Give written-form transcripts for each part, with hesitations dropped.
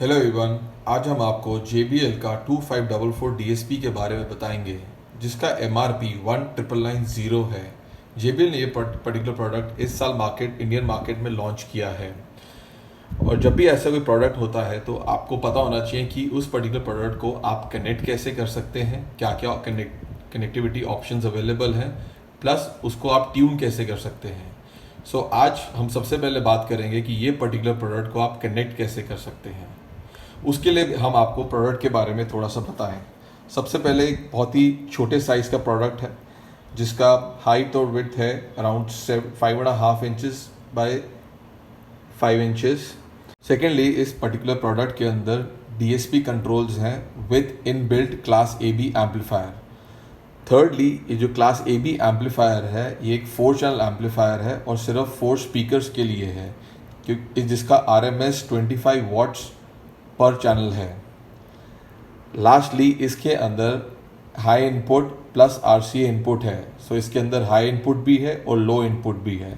Hello everyone, आज हम आपको JBL का 2544 DSP के बारे में बताएंगे जिसका MRP 1990 है। JBL ने ये पर्टिकुलर प्रोडक्ट इस साल इंडियन मार्केट में लॉन्च किया है। और जब भी ऐसा कोई प्रोडक्ट होता है तो आपको पता होना चाहिए कि उस पर्टिकुलर प्रोडक्ट को आप कनेक्ट कैसे कर सकते हैं, क्या क्या कनेक्टिविटी ऑप्शंस अवेलेबल हैं, प्लस उसको आप ट्यून कैसे कर सकते हैं। आज हम सबसे पहले बात करेंगे कि ये पर्टिकुलर प्रोडक्ट को आप कनेक्ट कैसे कर सकते हैं। उसके लिए हम आपको प्रोडक्ट के बारे में थोड़ा सा बताएं। सबसे पहले एक बहुत ही छोटे साइज़ का प्रोडक्ट है जिसका हाइट और विड्थ है around 5.5 inches bye 5 inches. Secondly, इस पर्टिकुलर प्रोडक्ट के अंदर DSP कंट्रोल्स हैं with inbuilt class AB amplifier. Thirdly, ये जो क्लास AB एम्पलीफायर है ये एक 4 चैनल एम्पलीफायर है और सिर्फ 4 स्पीकर्स के लिए है, क्योंकि जिसका RMS 25 वॉट्स पर चैनल है। लास्टली, इसके अंदर high input plus RCA input है। इसके अंदर हाई इनपुट भी है और लो इनपुट भी है।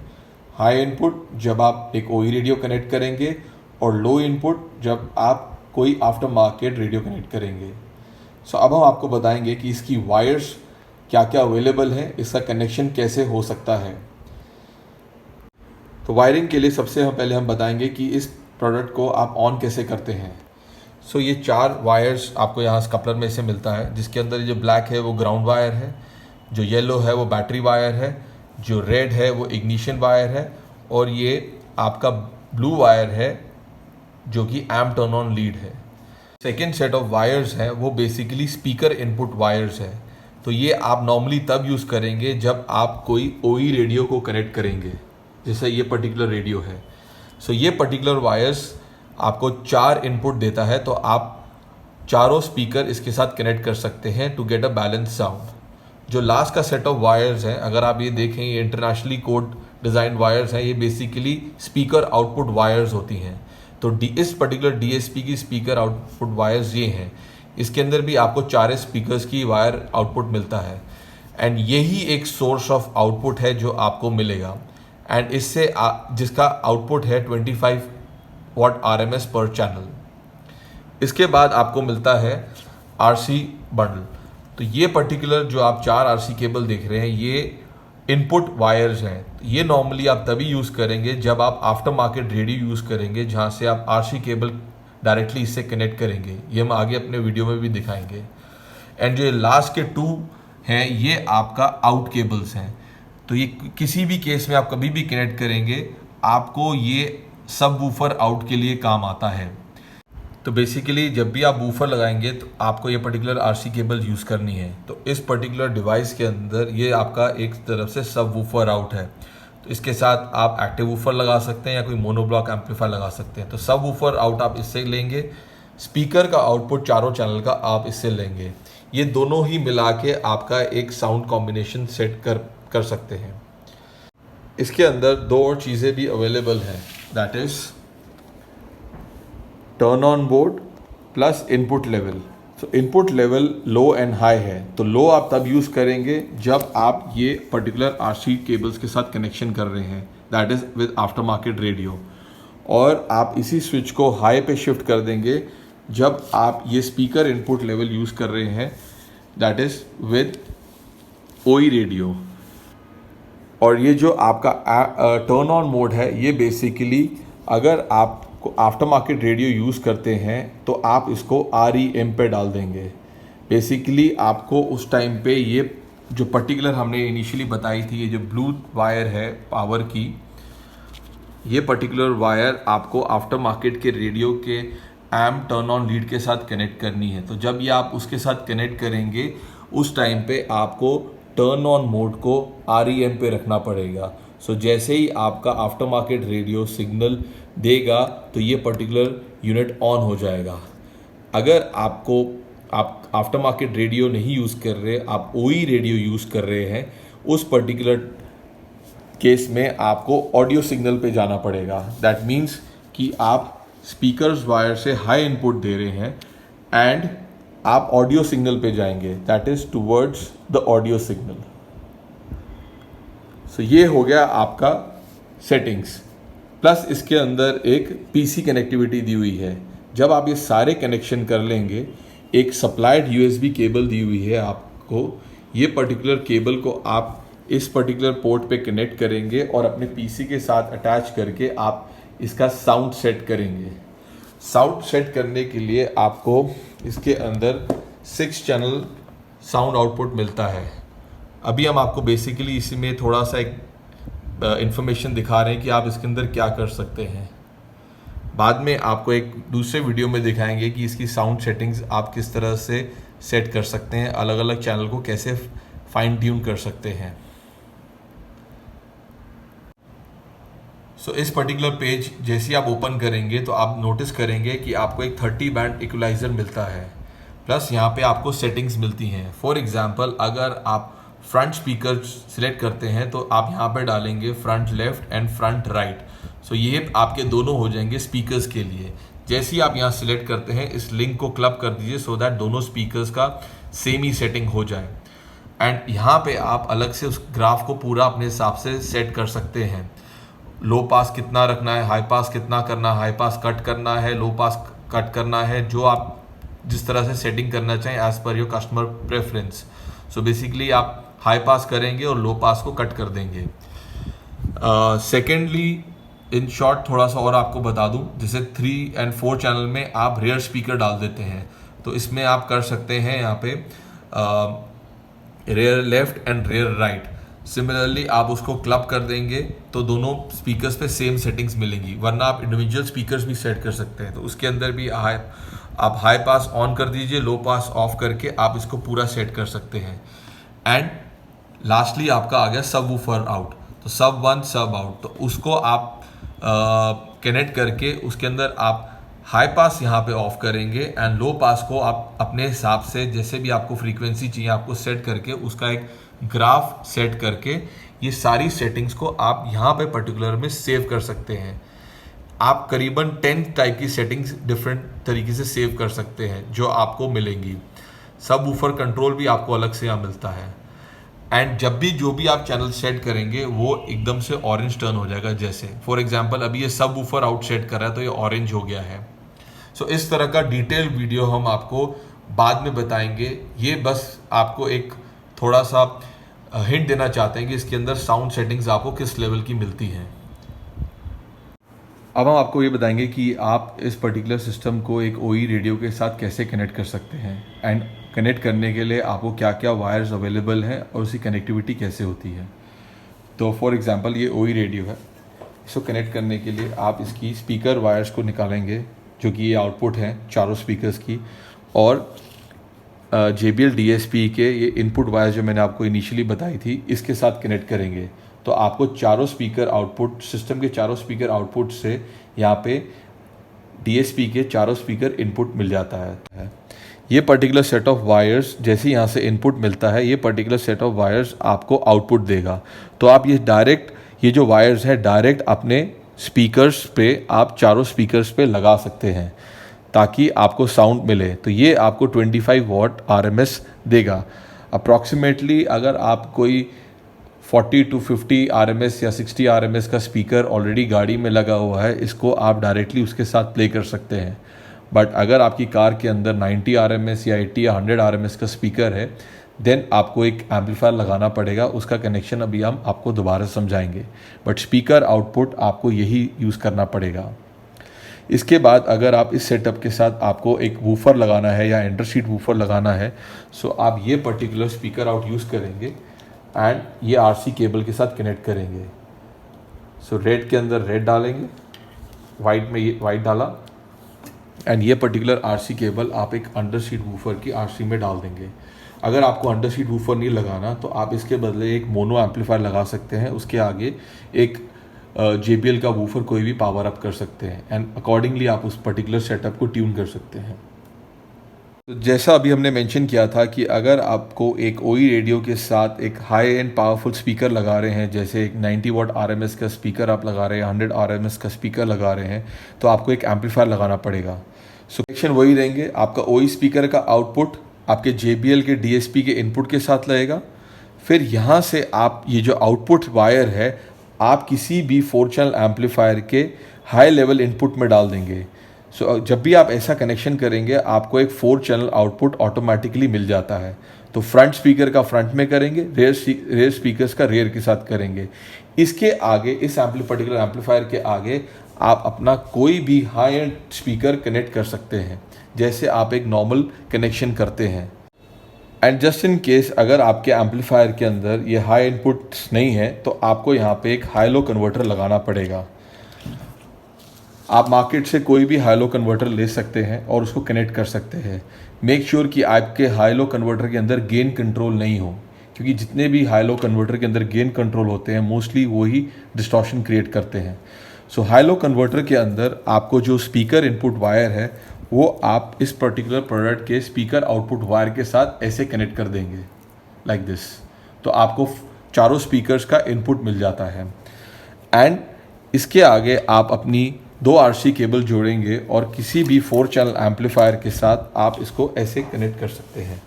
हाई इनपुट जब आप एक OE रेडियो कनेक्ट करेंगे और लो इनपुट जब आप कोई आफ्टर मार्केट रेडियो कनेक्ट करेंगे। अब हम आपको बताएंगे कि इसकी वायर्स क्या क्या अवेलेबल है, इसका कनेक्शन कैसे हो सकता है। तो वायरिंग के लिए सबसे पहले हम बताएंगे कि इस प्रोडक्ट को आप ऑन कैसे करते हैं। ये 4 वायर्स आपको यहाँ कपलर में से मिलता है, जिसके अंदर जो ब्लैक है वो ग्राउंड वायर है, जो येलो है वो बैटरी वायर है, जो रेड है वो इग्निशन वायर है, और ये आपका ब्लू वायर है जो कि एम्प टर्न ऑन लीड है। सेकेंड सेट ऑफ वायर्स हैं वो बेसिकली स्पीकर इनपुट वायर्स है। तो ये आप नॉर्मली तब यूज़ करेंगे जब आप कोई OE रेडियो को कनेक्ट करेंगे, जैसे ये पर्टिकुलर रेडियो है। ये पर्टिकुलर वायर्स आपको 4 इनपुट देता है, तो आप चारों स्पीकर इसके साथ कनेक्ट कर सकते हैं to get a balance sound. जो लास्ट का सेट ऑफ वायर्स हैं, अगर आप ये देखें, ये इंटरनेशनली कोड डिज़ाइन वायर्स हैं। ये बेसिकली स्पीकर आउटपुट वायर्स होती हैं। तो इस पर्टिकुलर DSP की स्पीकर आउटपुट वायर्स ये हैं। इसके अंदर भी आपको 4 स्पीकर्स की वायर आउटपुट मिलता है, एंड यही एक सोर्स ऑफ आउटपुट है जो आपको मिलेगा। एंड इससे जिसका आउटपुट है 25 वॉट RMS पर चैनल। इसके बाद आपको मिलता है RC बंडल। तो ये पर्टिकुलर जो आप 4 RC केबल देख रहे हैं ये इनपुट वायर्स हैं। तो ये नॉर्मली आप तभी यूज़ करेंगे जब आप आफ्टर मार्केट रेडियो यूज़ करेंगे, जहाँ से आप RC केबल डायरेक्टली इससे कनेक्ट करेंगे। ये हम आगे अपने वीडियो में भी दिखाएंगे। एंड जो लास्ट के 2 हैं ये आपका आउट केबल्स हैं। तो ये किसी भी केस में आप कभी भी कनेक्ट करेंगे, आपको ये सब वूफर आउट के लिए काम आता है। तो बेसिकली जब भी आप वूफर लगाएंगे तो आपको ये पर्टिकुलर RC केबल यूज़ करनी है। तो इस पर्टिकुलर डिवाइस के अंदर ये आपका एक तरफ से सब वूफर आउट है। तो इसके साथ आप एक्टिव वूफर लगा सकते हैं या कोई मोनोब्लॉक एम्पलीफायर लगा सकते हैं। तो सब वूफर आउट आप इससे लेंगे, स्पीकर का आउटपुट चारों चैनल का आप इससे लेंगे। ये दोनों ही मिला के आपका एक साउंड कॉम्बिनेशन सेट कर सकते हैं। इसके अंदर 2 और चीज़ें भी अवेलेबल हैं, that is turn on board plus input level. Input level low and high है। तो लो आप तब यूज़ करेंगे जब आप ये पर्टिकुलर RC केबल्स के साथ कनेक्शन कर रहे हैं, that is with after market radio. और आप इसी स्विच को हाई पे शिफ्ट कर देंगे जब आप ये स्पीकर इनपुट लेवल यूज़ कर रहे हैं, that is with OE radio. और ये जो आपका टर्न ऑन मोड है ये बेसिकली अगर आप आफ्टर मार्केट रेडियो यूज़ करते हैं तो आप इसको REM पे डाल देंगे। बेसिकली आपको उस टाइम पे ये जो पर्टिकुलर हमने इनिशियली बताई थी, ये जो ब्लू वायर है पावर की, ये पर्टिकुलर वायर आपको आफ्टर मार्केट के रेडियो के एम्प टर्न ऑन लीड के साथ कनेक्ट करनी है। तो जब ये आप उसके साथ कनेक्ट करेंगे उस टाइम पे आपको टर्न ऑन मोड को REM पे रखना पड़ेगा। जैसे ही आपका आफ्टर मार्केट रेडियो सिग्नल देगा तो ये पर्टिकुलर यूनिट ऑन हो जाएगा। अगर आप आफ्टर मार्केट रेडियो नहीं यूज़ कर रहे, आप OE रेडियो यूज़ कर रहे हैं, उस पर्टिकुलर केस में आपको ऑडियो सिग्नल पे जाना पड़ेगा। दैट मीन्स कि आप स्पीकर्स वायर से हाई इनपुट दे रहे हैं एंड आप ऑडियो सिग्नल पे जाएंगे, that is towards the audio signal. ये हो गया आपका सेटिंग्स। प्लस इसके अंदर एक PC कनेक्टिविटी दी हुई है, जब आप ये सारे कनेक्शन कर लेंगे, एक सप्लाइड USB केबल दी हुई है आपको, ये पर्टिकुलर केबल को आप इस पर्टिकुलर पोर्ट पे कनेक्ट करेंगे और अपने PC के साथ अटैच करके आप इसका साउंड सेट करेंगे। साउंड सेट करने के लिए आपको इसके अंदर 6 चैनल साउंड आउटपुट मिलता है। अभी हम आपको बेसिकली इसी में थोड़ा सा एक इंफॉर्मेशन दिखा रहे हैं कि आप इसके अंदर क्या कर सकते हैं। बाद में आपको एक दूसरे वीडियो में दिखाएंगे कि इसकी साउंड सेटिंग्स आप किस तरह से सेट कर सकते हैं, अलग अलग चैनल को कैसे फाइन ट्यून कर सकते हैं। इस पर्टिकुलर पेज जैसे ही आप ओपन करेंगे तो आप नोटिस करेंगे कि आपको एक 30 बैंड इक्वलाइज़र मिलता है, प्लस यहाँ पे आपको सेटिंग्स मिलती हैं। फॉर एग्जांपल, अगर आप फ्रंट स्पीकर सिलेक्ट करते हैं तो आप यहाँ पे डालेंगे front left and front right. ये आपके दोनों हो जाएंगे स्पीकर्स के लिए। जैसे ही आप यहाँ सिलेक्ट करते हैं, इस लिंक को क्लब कर दीजिए सो दैट दोनों स्पीकर्स का सेम ही सेटिंग हो जाए। एंड यहाँ पे आप अलग से उस ग्राफ को पूरा अपने हिसाब से सेट कर सकते हैं। लो पास कितना रखना है, हाई पास कितना करना है, हाई पास कट करना है, लो पास कट करना है, जो आप जिस तरह से सेटिंग करना चाहें as per your customer preference. Basically आप हाई पास करेंगे और लो पास को कट कर देंगे। सेकेंडली, इन शॉर्ट थोड़ा सा और आपको बता दूं, जैसे 3 और 4 चैनल में आप रेयर स्पीकर डाल देते हैं, तो इसमें आप कर सकते हैं यहाँ पे rear left and rear right. Similarly आप उसको क्लब कर देंगे तो दोनों स्पीकर्स पे सेम सेटिंग्स मिलेंगी, वरना आप इंडिविजुअल स्पीकर्स भी सेट कर सकते हैं। तो उसके अंदर भी आप हाई पास ऑन कर दीजिए, लो पास ऑफ करके आप इसको पूरा सेट कर सकते हैं। एंड लास्टली आपका आ गया सब वूफर आउट, तो सब वन सब आउट, तो उसको आप कनेक्ट करके उसके अंदर आप हाई पास यहाँ पे ऑफ करेंगे एंड लो पास को आप अपने हिसाब से जैसे भी आपको फ्रीक्वेंसी चाहिए आपको सेट करके उसका एक ग्राफ सेट करके ये सारी सेटिंग्स को आप यहाँ पे पर्टिकुलर में सेव कर सकते हैं। आप करीबन 10 टाइप की सेटिंग्स डिफरेंट तरीके से सेव कर सकते हैं जो आपको मिलेंगी। सब वूफर कंट्रोल भी आपको अलग से यहाँ मिलता है। एंड जब भी जो भी आप चैनल सेट करेंगे वो एकदम से ऑरेंज टर्न हो जाएगा। जैसे फॉर एग्जांपल अभी ये सब वूफर आउट सेट कर रहा है तो ये ऑरेंज हो गया है। इस तरह का डिटेल वीडियो हम आपको बाद में बताएंगे। ये बस आपको एक थोड़ा सा हिंट देना चाहते हैं कि इसके अंदर साउंड सेटिंग्स आपको किस लेवल की मिलती हैं। अब हम आपको ये बताएंगे कि आप इस पर्टिकुलर सिस्टम को एक OE रेडियो के साथ कैसे कनेक्ट कर सकते हैं एंड कनेक्ट करने के लिए आपको क्या क्या वायर्स अवेलेबल हैं और उसकी कनेक्टिविटी कैसे होती है। तो फॉर एग्जांपल ये OE रेडियो है, इसको कनेक्ट करने के लिए आप इसकी स्पीकर वायर्स को निकालेंगे जो कि ये आउटपुट हैं चारों स्पीकर्स की, और JBL DSP के ये इनपुट वायर जो मैंने आपको इनिशियली बताई थी इसके साथ कनेक्ट करेंगे। तो आपको चारों स्पीकर आउटपुट, सिस्टम के चारों स्पीकर आउटपुट से यहाँ पे DSP के चारों स्पीकर इनपुट मिल जाता है। ये पर्टिकुलर सेट ऑफ वायर्स जैसे यहाँ से इनपुट मिलता है, ये पर्टिकुलर सेट ऑफ वायर्स आपको आउटपुट देगा। तो आप ये डायरेक्ट, ये जो वायर्स है डायरेक्ट अपने स्पीकर्स पे, आप चारों स्पीकर्स पे लगा सकते हैं ताकि आपको साउंड मिले। तो ये आपको 25 वॉट RMS देगा अप्रॉक्सीमेटली। अगर आप कोई 40 to 50 RMS या 60 RMS का स्पीकर ऑलरेडी गाड़ी में लगा हुआ है, इसको आप डायरेक्टली उसके साथ प्ले कर सकते हैं। बट अगर आपकी कार के अंदर 90 RMS या 80 या 100 RMS का स्पीकर है, देन आपको एक एम्पलीफायर लगाना पड़ेगा। उसका कनेक्शन अभी हम आपको दोबारा समझाएंगे, बट स्पीकर आउटपुट आपको यही यूज़ करना पड़ेगा। इसके बाद अगर आप इस सेटअप के साथ आपको एक वूफर लगाना है या इंटरसीट वूफर लगाना है, सो आप ये पर्टिकुलर स्पीकर आउट यूज़ करेंगे एंड ये RC केबल के साथ कनेक्ट करेंगे। सो रेड के अंदर रेड डालेंगे, वाइट में ये वाइट डाला, एंड ये पर्टिकुलर RC केबल आप एक अंडरसीट वूफर की RC में डाल देंगे। अगर आपको अंडरसीट वूफर नहीं लगाना तो आप इसके बदले एक मोनो एम्पलीफायर लगा सकते हैं, उसके आगे एक JBL का वूफर कोई भी पावर अप कर सकते हैं एंड अकॉर्डिंगली आप उस पर्टिकुलर सेटअप को ट्यून कर सकते हैं। तो जैसा अभी हमने मेंशन किया था कि अगर आपको एक OE रेडियो के साथ एक हाई एंड पावरफुल स्पीकर लगा रहे हैं, जैसे एक 90 वॉट RMS का स्पीकर आप लगा रहे हैं, 100 RMS का स्पीकर लगा रहे हैं, तो आपको एक एम्पलीफायर लगाना पड़ेगा। सो कनेक्शन वही रहेंगे, आपका OE स्पीकर का आउटपुट आपके JBL के DSP के इनपुट के साथ लगेगा। फिर यहाँ से आप ये जो आउटपुट वायर है आप किसी भी 4 चैनल एम्पलीफायर के हाई लेवल इनपुट में डाल देंगे। सो जब भी आप ऐसा कनेक्शन करेंगे आपको एक 4 चैनल आउटपुट ऑटोमेटिकली मिल जाता है। तो फ्रंट स्पीकर का फ्रंट में करेंगे, रेयर स्पीकर्स का रेयर के साथ करेंगे। इसके आगे इस पर्टिकुलर एम्पलीफायर के आगे आप अपना कोई भी हाई एंड स्पीकर कनेक्ट कर सकते हैं, जैसे आप एक नॉर्मल कनेक्शन करते हैं। एंड जस्ट इन केस अगर आपके एम्पलीफायर के अंदर ये हाई इनपुट्स नहीं है तो आपको यहाँ पे एक हाई लो कन्वर्टर लगाना पड़ेगा। आप मार्केट से कोई भी हाई लो कन्वर्टर ले सकते हैं और उसको कनेक्ट कर सकते हैं। मेक श्योर कि आपके हाई लो कन्वर्टर के अंदर गेन कंट्रोल नहीं हो, क्योंकि जितने भी हाई लो कन्वर्टर के अंदर गेन कंट्रोल होते हैं मोस्टली वही डिस्टॉर्शन क्रिएट करते हैं। सो हाई लो कन्वर्टर के अंदर आपको जो स्पीकर इनपुट वायर है वो आप इस पर्टिकुलर प्रोडक्ट के स्पीकर आउटपुट वायर के साथ ऐसे कनेक्ट कर देंगे लाइक दिस। तो आपको चारों स्पीकर्स का इनपुट मिल जाता है। एंड इसके आगे आप अपनी 2 RC केबल जोड़ेंगे और किसी भी 4 चैनल एम्पलीफायर के साथ आप इसको ऐसे कनेक्ट कर सकते हैं।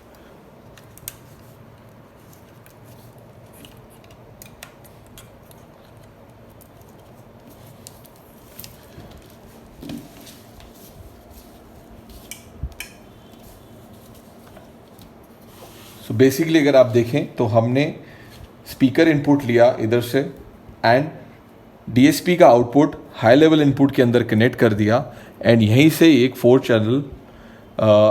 सो बेसिकली अगर आप देखें तो हमने स्पीकर इनपुट लिया इधर से एंड DSP का आउटपुट हाई लेवल इनपुट के अंदर कनेक्ट कर दिया एंड यहीं से एक 4 चैनल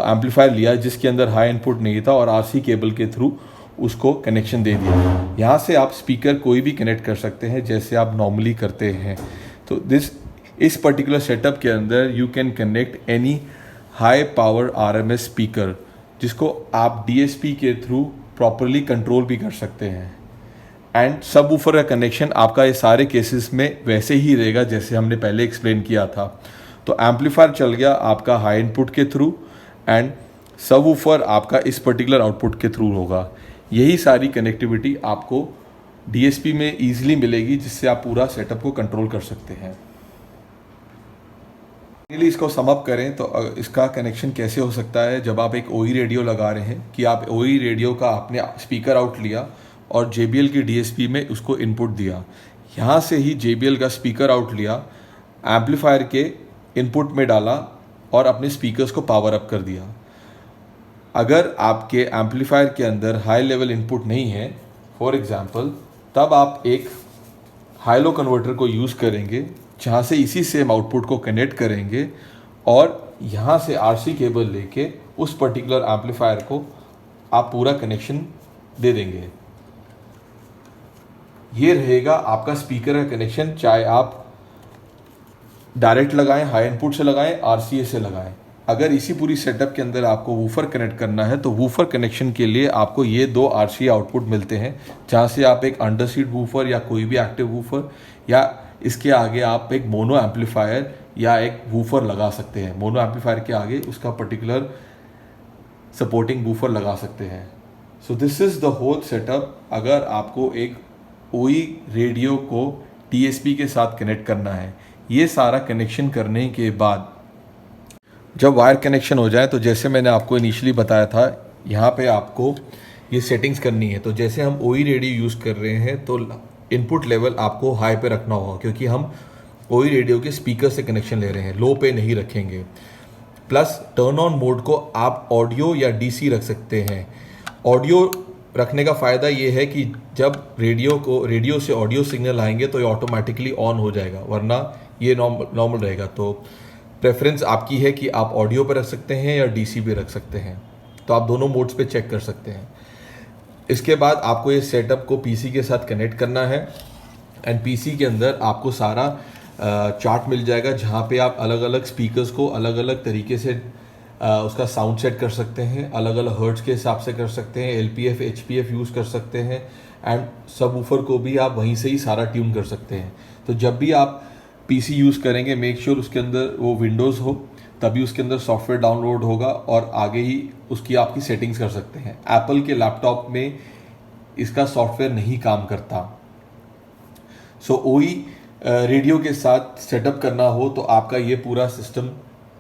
एम्पलीफायर लिया जिसके अंदर हाई इनपुट नहीं था और RC केबल के थ्रू उसको कनेक्शन दे दिया। यहाँ से आप स्पीकर कोई भी कनेक्ट कर सकते हैं जैसे आप नॉर्मली करते हैं। तो इस पर्टिकुलर सेटअप के अंदर you can connect any high power RMS speaker जिसको आप DSP के थ्रू प्रॉपरली कंट्रोल भी कर सकते हैं। एंड सब वूफर का कनेक्शन आपका ये सारे केसेस में वैसे ही रहेगा जैसे हमने पहले एक्सप्लेन किया था। तो एम्पलीफायर चल गया आपका हाई इनपुट के थ्रू एंड सब वूफर आपका इस पर्टिकुलर आउटपुट के थ्रू होगा। यही सारी कनेक्टिविटी आपको DSP में ईजिली मिलेगी जिससे आप पूरा सेटअप को कंट्रोल कर सकते हैं। इसको सम अप करें तो इसका कनेक्शन कैसे हो सकता है जब आप एक OE रेडियो लगा रहे हैं कि आप OE रेडियो का आपने स्पीकर आउट लिया और JBL की DSP में उसको इनपुट दिया, यहाँ से ही JBL का स्पीकर आउट लिया, एम्पलीफायर के इनपुट में डाला और अपने स्पीकर्स को पावर अप कर दिया। अगर आपके एम्पलीफायर के अंदर हाई लेवल इनपुट नहीं है फॉर एग्जांपल, तब आप एक हाई लो कन्वर्टर को यूज़ करेंगे जहाँ से इसी सेम आउटपुट को कनेक्ट करेंगे और यहाँ से RC केबल लेके उस पर्टिकुलर एम्पलीफायर को आप पूरा कनेक्शन दे देंगे। ये रहेगा आपका स्पीकर का कनेक्शन, चाहे आप डायरेक्ट लगाएं, हाई इनपुट से लगाएं, RCA से लगाएं। अगर इसी पूरी सेटअप के अंदर आपको वूफर कनेक्ट करना है तो वूफर कनेक्शन के लिए आपको ये 2 RCA आउटपुट मिलते हैं जहाँ से आप एक अंडरसीट वूफर या कोई भी एक्टिव वूफर या इसके आगे आप एक मोनो एम्पलीफायर या एक वूफर लगा सकते हैं। मोनो एम्पलीफायर के आगे उसका पर्टिकुलर सपोर्टिंग वूफर लगा सकते हैं। So this is the whole setup. अगर आपको एक OE रेडियो को DSP के साथ कनेक्ट करना है, ये सारा कनेक्शन करने के बाद जब वायर कनेक्शन हो जाए तो जैसे मैंने आपको इनिशियली बताया था यहाँ पे आपको ये सेटिंग्स करनी है। तो जैसे हम OE रेडियो यूज़ कर रहे हैं तो इनपुट लेवल आपको हाई पे रखना होगा क्योंकि हम OE रेडियो के स्पीकर से कनेक्शन ले रहे हैं, लो पे नहीं रखेंगे। प्लस टर्न ऑन मोड को आप ऑडियो या DC रख सकते हैं। ऑडियो रखने का फ़ायदा ये है कि जब रेडियो से ऑडियो सिग्नल आएंगे तो ये ऑटोमेटिकली ऑन हो जाएगा, वरना ये नॉर्मल रहेगा। तो प्रेफरेंस आपकी है कि आप ऑडियो पे रख सकते हैं या DC पे रख सकते हैं, तो आप दोनों मोड्स पे चेक कर सकते हैं। इसके बाद आपको ये सेटअप को PC के साथ कनेक्ट करना है एंड PC के अंदर आपको सारा चार्ट मिल जाएगा जहाँ पे आप अलग अलग स्पीकर्स को अलग अलग तरीके से उसका साउंड सेट कर सकते हैं, अलग अलग हर्ट्ज के हिसाब से कर सकते हैं, LPF HPF यूज़ कर सकते हैं एंड सब वूफर को भी आप वहीं से ही सारा ट्यून कर सकते हैं। तो जब भी आप PC यूज़ करेंगे मेक श्योर उसके अंदर वो विंडोज़ हो, तभी उसके अंदर सॉफ्टवेयर डाउनलोड होगा और आगे ही उसकी आपकी सेटिंग्स कर सकते हैं। एप्पल के लैपटॉप में इसका सॉफ्टवेयर नहीं काम करता। सो OE रेडियो के साथ सेटअप करना हो तो आपका ये पूरा सिस्टम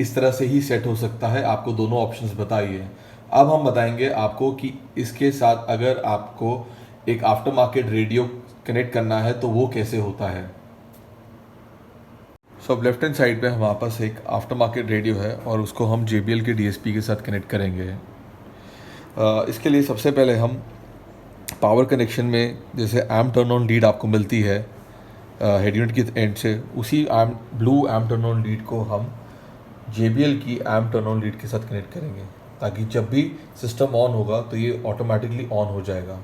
इस तरह से ही सेट हो सकता है। आपको दोनों ऑप्शंस बताइए। अब हम बताएंगे आपको कि इसके साथ अगर आपको एक आफ्टर मार्केट रेडियो कनेक्ट करना है तो वो कैसे होता है। सो अब लेफ्ट हैंड साइड पे हमारे पास एक आफ्टर मार्केट रेडियो है और उसको हम JBL के DSP के साथ कनेक्ट करेंगे। इसके लिए सबसे पहले हम पावर कनेक्शन में जैसे एम्प टर्न ऑन लीड आपको मिलती है हेड यूनिट की एंड से, उसी blue amp turn on lead को हम JBL की एम्प टर्न ऑन लीड के साथ कनेक्ट करेंगे, ताकि जब भी सिस्टम ऑन होगा तो ये ऑटोमेटिकली ऑन हो जाएगा।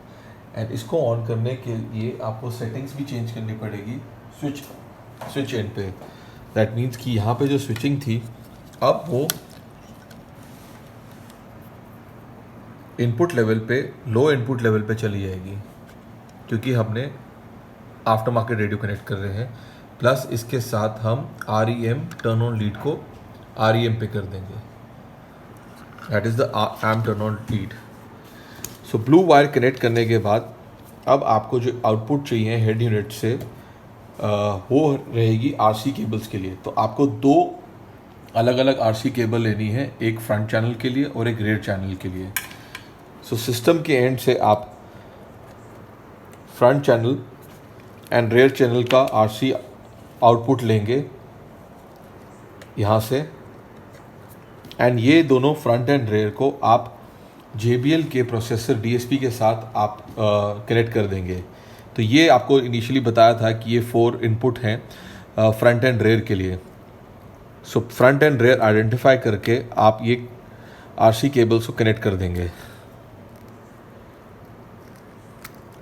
एंड इसको ऑन करने के लिए आपको सेटिंग्स भी चेंज करनी पड़ेगी स्विच एंड पे। दैट मीन्स कि यहाँ पे जो स्विचिंग थी अब वो इनपुट लेवल पे, लो इनपुट लेवल पे चली जाएगी, क्योंकि हमने आफ्टर मार्केट रेडियो कनेक्ट कर रहे हैं। प्लस इसके साथ हम REM टर्न ऑन लीड को REM पे कर देंगे, that is the amp turn on lead. So blue wire connect करने के बाद अब आपको जो आउटपुट चाहिए हेड यूनिट से वो रहेगी RC केबल्स के लिए। तो आपको दो अलग अलग RC केबल लेनी है, एक फ्रंट चैनल के लिए और एक रेयर चैनल के लिए। सो सिस्टम के एंड से आप front channel and rear channel का RC आउटपुट लेंगे यहाँ से, एंड ये दोनों फ्रंट एंड रेयर को आप JBL के प्रोसेसर DSP के साथ आप कनेक्ट कर देंगे। तो ये आपको इनिशियली बताया था कि ये 4 इनपुट हैं फ्रंट एंड रेयर के लिए। So front and rear identify करके आप ये RC केबल्स को कनेक्ट कर देंगे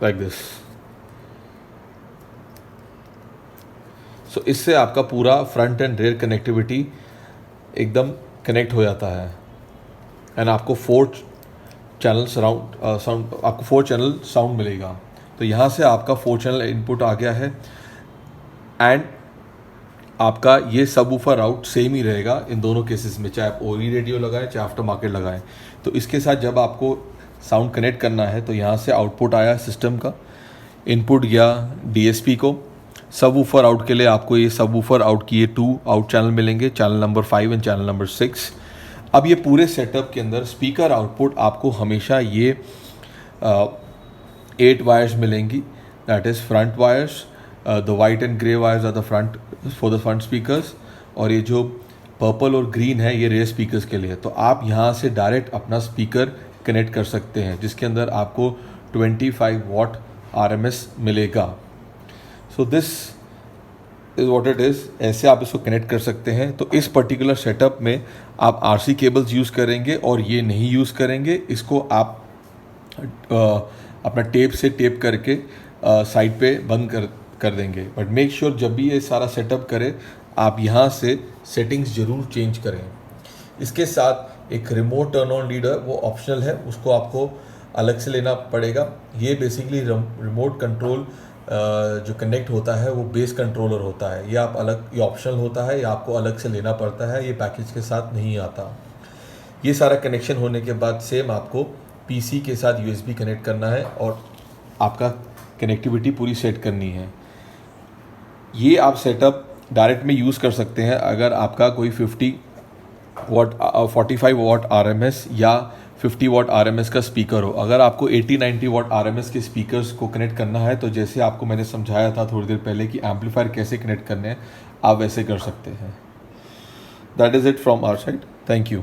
लाइक दिस। सो इससे आपका पूरा फ्रंट एंड रेयर कनेक्टिविटी एकदम कनेक्ट हो जाता है, एंड आपको 4 चैनल साउंड आपको 4 चैनल साउंड मिलेगा। तो यहाँ से आपका 4 चैनल इनपुट आ गया है, एंड आपका ये सब वूफर आउट सेम ही रहेगा इन दोनों केसेस में, चाहे आप OE रेडियो लगाएं चाहे आफ्टर मार्केट लगाएं। तो इसके साथ जब आपको साउंड कनेक्ट करना है तो यहाँ से आउटपुट आया सिस्टम का, इनपुट गया DSP को। सब वूफर आउट के लिए आपको ये सब वूफर आउट की ये 2 आउट चैनल मिलेंगे, channel number 5 and channel number 6। अब ये पूरे सेटअप के अंदर स्पीकर आउटपुट आपको हमेशा ये 8 वायर्स मिलेंगी, that is front wires. The white and grey wires are the front for the front speakers, और ये जो पर्पल और ग्रीन है ये रेयर स्पीकर्स के लिए। तो आप यहाँ से डायरेक्ट अपना स्पीकर कनेक्ट कर सकते हैं, जिसके अंदर आपको 25 वॉट RMS मिलेगा। सो this is what it is, ऐसे आप इसको कनेक्ट कर सकते हैं। तो इस पर्टिकुलर सेटअप में आप RC केबल्स यूज़ करेंगे और ये नहीं यूज़ करेंगे, इसको आप अपना टेप से टेप करके साइड पे बंद कर देंगे। बट मेक श्योर जब भी ये सारा सेटअप करें आप यहाँ से सेटिंग्स ज़रूर चेंज करें। इसके साथ एक रिमोट टर्न ऑन लीड है, वो ऑप्शनल है, उसको आपको अलग से लेना पड़ेगा। ये बेसिकली रिमोट कंट्रोल जो कनेक्ट होता है वो बेस कंट्रोलर होता है, ये आप अलग, ये ऑप्शनल होता है, ये आपको अलग से लेना पड़ता है, ये पैकेज के साथ नहीं आता। ये सारा कनेक्शन होने के बाद सेम आपको PC के साथ USB कनेक्ट करना है और आपका कनेक्टिविटी पूरी सेट करनी है। ये आप सेटअप डायरेक्ट में यूज़ कर सकते हैं अगर आपका कोई 45 वॉट RMS या 50 वॉट RMS का स्पीकर हो। अगर आपको 80-90 वॉट RMS के स्पीकर्स को कनेक्ट करना है तो जैसे आपको मैंने समझाया था थोड़ी देर पहले कि एम्पलीफायर कैसे कनेक्ट करने हैं, आप वैसे कर सकते हैं। That is it from our side. Thank you.